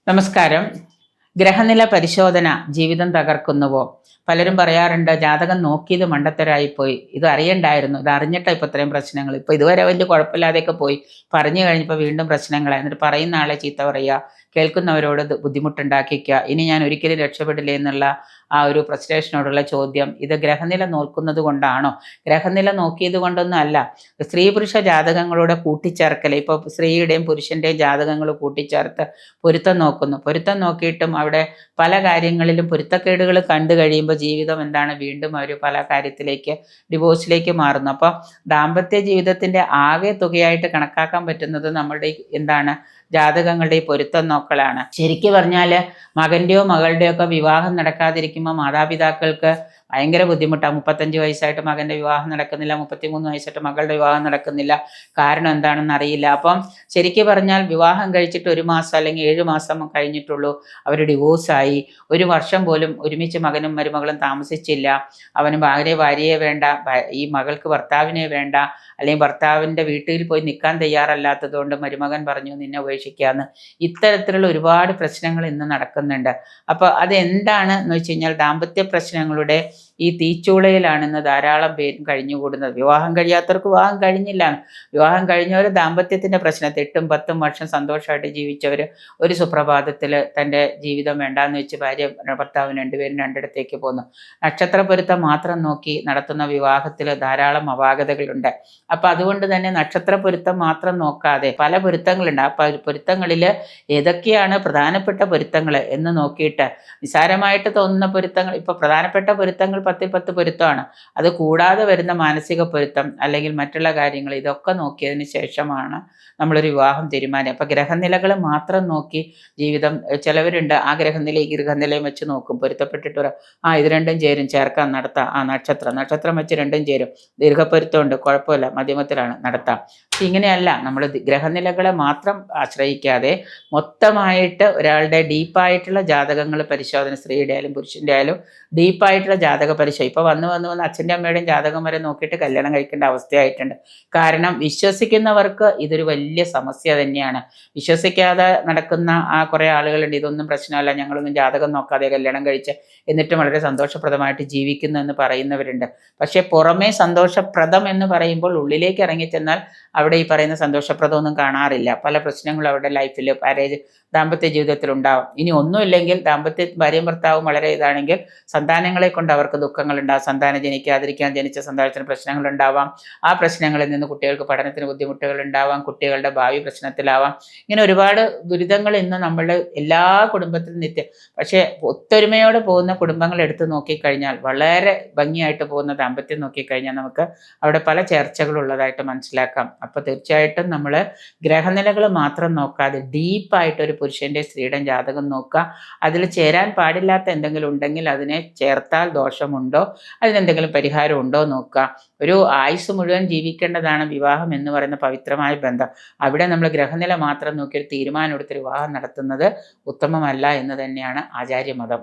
നമസ്കാരം. ഗ്രഹനില പരിശോധന ജീവിതം തകർക്കുന്നുവോ? പലരും പറയാറുണ്ട്, ജാതകം നോക്കിയത് മണ്ടത്തരായിപ്പോയി, ഇത് അറിയണ്ടായിരുന്നു, ഇത് അറിഞ്ഞിട്ടാണ് ഇപ്പോൾ ഇത്രയും പ്രശ്നങ്ങൾ. ഇപ്പോൾ ഇതുവരെ വലിയ കുഴപ്പമില്ലാതെയൊക്കെ പോയി, പറഞ്ഞു കഴിഞ്ഞപ്പോൾ വീണ്ടും പ്രശ്നങ്ങളായി. എന്നിട്ട് പറയുന്ന ആളെ ചീത്ത പറയുക, കേൾക്കുന്നവരോട് ബുദ്ധിമുട്ടുണ്ടാക്കിക്കുക, ഇനി ഞാൻ ഒരിക്കലും രക്ഷപ്പെടില്ല എന്നുള്ള ആ ഒരു ഫ്രസ്ട്രേഷനോടുള്ള ചോദ്യം, ഇത് ഗ്രഹനില നോക്കുന്നത് കൊണ്ടാണോ? ഗ്രഹനില നോക്കിയത് കൊണ്ടൊന്നും അല്ല. സ്ത്രീ പുരുഷ ജാതകങ്ങളുടെ കൂട്ടിച്ചേർക്കൽ, ഇപ്പോൾ സ്ത്രീയുടെയും പുരുഷൻ്റെയും ജാതകങ്ങൾ കൂട്ടിച്ചേർത്ത് പൊരുത്തം നോക്കുന്നു. പൊരുത്തം നോക്കിയിട്ടും അവിടെ പല കാര്യങ്ങളിലും പൊരുത്തക്കേടുകൾ കണ്ടു കഴിയുമ്പോൾ ജീവിതം എന്താണ്, വീണ്ടും അവർ പല കാര്യത്തിലേക്ക് ഡിവോഴ്സിലേക്ക് മാറുന്നു. അപ്പോൾ ദാമ്പത്യ ജീവിതത്തിൻ്റെ ആകെ തുകയായിട്ട് കണക്കാക്കാൻ പറ്റുന്നത് നമ്മളുടെ എന്താണ്, ജാതകങ്ങളുടെ ഈ പൊരുത്തം നോക്കലാണ്. ശരിക്കും പറഞ്ഞാൽ മകൻ്റെയോ മകളുടെയോ ഒക്കെ വിവാഹം നടക്കാതിരിക്കുമ്പോൾ മാതാപിതാക്കൾക്ക് ഭയങ്കര ബുദ്ധിമുട്ടാണ്. 35 വയസ്സായിട്ട് മകൻ്റെ വിവാഹം നടക്കുന്നില്ല, 33 വയസ്സായിട്ട് മകളുടെ വിവാഹം നടക്കുന്നില്ല, കാരണം എന്താണെന്ന് അറിയില്ല. അപ്പം ശരിക്കും പറഞ്ഞാൽ വിവാഹം കഴിച്ചിട്ട് 1 മാസം അല്ലെങ്കിൽ 7 മാസം കഴിഞ്ഞിട്ടുള്ളൂ, അവർ ഡിവോഴ്സായി. 1 വർഷം പോലും ഒരുമിച്ച് മകനും മരുമകളും താമസിച്ചില്ല. അവന് ഭാര്യയെ വേണ്ട, ഈ മകൾക്ക് ഭർത്താവിനെ വേണ്ട, അല്ലെങ്കിൽ ഭർത്താവിൻ്റെ വീട്ടിൽ പോയി നിൽക്കാൻ തയ്യാറല്ലാത്തത് കൊണ്ട് മരുമകൻ പറഞ്ഞു നിന്നെ ഉപേക്ഷിക്കാമെന്ന്. ഇത്തരത്തിലുള്ള ഒരുപാട് പ്രശ്നങ്ങൾ ഇന്ന് നടക്കുന്നുണ്ട്. അപ്പോൾ അതെന്താണ് എന്ന് വെച്ച് കഴിഞ്ഞാൽ, ദാമ്പത്യ പ്രശ്നങ്ങളുടെ ഈ തീച്ചൂളയിലാണെന്ന് ധാരാളം പേരും കഴിഞ്ഞുകൂടുന്നത്. വിവാഹം കഴിയാത്തവർക്ക് വിവാഹം കഴിഞ്ഞില്ല, വിവാഹം കഴിഞ്ഞവർ ദാമ്പത്യത്തിൻ്റെ പ്രശ്നത്തിൽ 8ഉം 10ഉം വർഷം സന്തോഷമായിട്ട് ജീവിച്ചവർ ഒരു സുപ്രഭാതത്തിൽ തൻ്റെ ജീവിതം വേണ്ടാന്ന് വെച്ച് ഭാര്യ ഭർത്താവിന് രണ്ടുപേരും രണ്ടിടത്തേക്ക് പോകുന്നു. നക്ഷത്ര പൊരുത്തം മാത്രം നോക്കി നടത്തുന്ന വിവാഹത്തിൽ ധാരാളം അപാകതകളുണ്ട്. അപ്പം അതുകൊണ്ട് തന്നെ നക്ഷത്ര പൊരുത്തം മാത്രം നോക്കാതെ പല പൊരുത്തങ്ങളുണ്ട്. ആ പൊരുത്തങ്ങളിൽ ഏതൊക്കെയാണ് പ്രധാനപ്പെട്ട പൊരുത്തങ്ങൾ എന്ന് നോക്കിയിട്ട്, നിസാരമായിട്ട് തോന്നുന്ന പൊരുത്തങ്ങൾ, ഇപ്പോൾ പ്രധാനപ്പെട്ട പൊരുത്തങ്ങൾ 10 പൊരുത്തമാണ്. അത് കൂടാതെ വരുന്ന മാനസിക പൊരുത്തം അല്ലെങ്കിൽ മറ്റുള്ള കാര്യങ്ങൾ, ഇതൊക്കെ നോക്കിയതിന് ശേഷമാണ് നമ്മളൊരു വിവാഹം തീരുമാനം. അപ്പം ഗ്രഹനിലകൾ മാത്രം നോക്കി ജീവിതം, ചിലവരുണ്ട് ആ ഗ്രഹനില ഈ ഗ്രഹനിലയും വെച്ച് നോക്കും, പൊരുത്തപ്പെട്ടിട്ട് ഇത് രണ്ടും ചേരും, ചേർക്കാൻ നടത്താം. നക്ഷത്രം വെച്ച് രണ്ടും ചേരും, ദീർഘപ്പൊരുത്തമുണ്ട്, കുഴപ്പമില്ല, മധ്യമത്തിലാണ്, നടത്താം. പക്ഷെ ഇങ്ങനെയല്ല. നമ്മൾ ഗ്രഹനിലകളെ മാത്രം ആശ്രയിക്കാതെ മൊത്തമായിട്ട് ഒരാളുടെ ഡീപ്പായിട്ടുള്ള ജാതകങ്ങൾ പരിശോധന, സ്ത്രീയുടെ ആയാലും പുരുഷൻ്റെ ആയാലും ഡീപ്പായിട്ടുള്ള ജാതക പരിശോധന. ഇപ്പോൾ വന്ന് അച്ഛൻ്റെ അമ്മയുടെയും ജാതകം വരെ നോക്കിയിട്ട് കല്യാണം കഴിക്കേണ്ട അവസ്ഥയായിട്ടുണ്ട്. കാരണം വിശ്വസിക്കുന്നവർക്ക് ഇതൊരു വലിയ സമസ്യ തന്നെയാണ്. വിശ്വസിക്കാതെ നടക്കുന്ന ആ കുറേ ആളുകളുണ്ട്, ഇതൊന്നും പ്രശ്നമല്ല, ഞങ്ങളൊന്നും ജാതകം നോക്കാതെ കല്യാണം കഴിച്ച് എന്നിട്ടും വളരെ സന്തോഷപ്രദമായിട്ട് ജീവിക്കുന്നു എന്ന് പറയുന്നവരുണ്ട്. പക്ഷേ പുറമേ സന്തോഷപ്രദം എന്ന് പറയുമ്പോൾ ഉള്ളിലേക്ക് ഇറങ്ങിച്ചെന്നാൽ അവിടെ ഈ പറയുന്ന സന്തോഷപ്രദമൊന്നും കാണാറില്ല. പല പ്രശ്നങ്ങളും അവരുടെ ലൈഫിൽ, ദാമ്പത്യ ജീവിതത്തിൽ ഉണ്ടാവും. ഇനി ഒന്നുമില്ലെങ്കിൽ ഭാര്യയും ഭർത്താവും വളരെ ഇതാണെങ്കിൽ സന്താനങ്ങളെ കൊണ്ട് അവർക്ക് ദുഃഖങ്ങളുണ്ടാകും. സന്താനം ജനിക്കാതിരിക്കാൻ, ജനിച്ച സന്താനത്തിന് പ്രശ്നങ്ങളുണ്ടാവാം. ആ പ്രശ്നങ്ങളിൽ നിന്ന് കുട്ടികൾക്ക് പഠനത്തിന് ബുദ്ധിമുട്ടുകൾ ഉണ്ടാവാം, കുട്ടികളുടെ ഭാവി പ്രശ്നത്തിലാവാം. ഇങ്ങനെ ഒരുപാട് ദുരിതങ്ങൾ ഇന്ന് നമ്മളുടെ എല്ലാ കുടുംബത്തിലും പക്ഷേ ഒത്തൊരുമയോടെ പോകുന്ന കുടുംബങ്ങൾ എടുത്ത് നോക്കിക്കഴിഞ്ഞാൽ, വളരെ ഭംഗിയായിട്ട് പോകുന്ന ദാമ്പത്യം നോക്കിക്കഴിഞ്ഞാൽ നമുക്ക് അവിടെ പല ചർച്ചകളുള്ളതായിട്ട് മനസ്സിലാക്കാം. അപ്പോൾ തീർച്ചയായിട്ടും നമ്മൾ ഗ്രഹനിലകൾ മാത്രം നോക്കാതെ ഡീപ്പായിട്ടൊരു പുരുഷൻ്റെ സ്ത്രീയുടെ ജാതകം നോക്കുക. അതിൽ ചേരാൻ പാടില്ലാത്ത എന്തെങ്കിലും ഉണ്ടെങ്കിൽ അതിനെ ചേർത്താൽ ദോഷമുണ്ടോ, അതിനെന്തെങ്കിലും പരിഹാരം ഉണ്ടോ നോക്കുക. ഒരു ആയുസ് മുഴുവൻ ജീവിക്കേണ്ടതാണ് വിവാഹം എന്ന് പറയുന്ന പവിത്രമായ ബന്ധം. അവിടെ നമ്മൾ ഗ്രഹനില മാത്രം നോക്കി ഒരു തീരുമാനം എടുത്ത് വിവാഹം നടത്തുന്നത് ഉത്തമമല്ല എന്ന് തന്നെയാണ് ആചാര്യമതം.